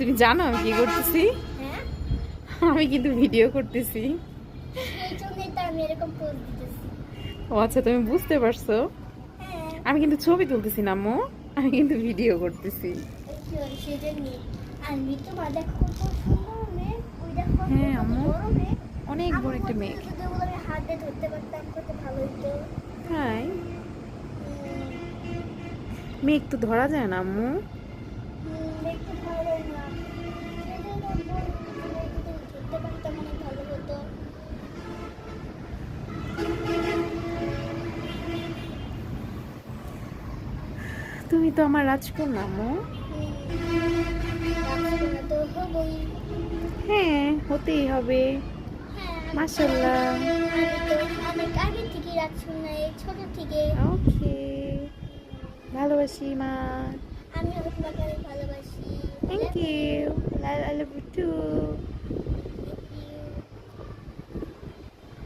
তুমি জানো আমি কি করতেছি? হ্যাঁ, আমি কিন্তু ভিডিও করতেছি। এই জন্যই তো আমি এরকম পোজ দিতেছি। ও আচ্ছা, তুমি বুঝতে পারছো। হ্যাঁ, আমি কিন্তু ছবি তুলতেছি না আম্মু, আমি কিন্তু ভিডিও করতেছি। সেজন্যই। আর মৃত্যুমা দেখো কত সুন্দর মেঘ, ওই দেখো হ্যাঁ কত আম্মু, বড় মেঘ। অনেক বড় আমার একটা মনে মেঘ। হয় যদি ওগুলো আমি হাতে ধরতে পারতাম কত ভালো হতো। হ্যাঁ, উম, মেঘ তো ধরা যায় না আম্মু। দেখতে ভালো লাগে না, সেজন্য আমি বলি যে মেঘ যদি আমি ধরতে পারতাম অনেক ভালো হতো। তুমি তো আমার রাজকন্যা আম্মু। রাজকন্যা তো হবই। হ্যাঁ, হতেই হবে। হ্যাঁ, মাশাল্লাহ। আমি তো অনেক আগে থেকে রাজকন্যা, এই ছোট থেকে। ওকে, ভালোবাসি মা। আমিও তোমাকে অনেক ভালোবাসি। Thank you. I love you two.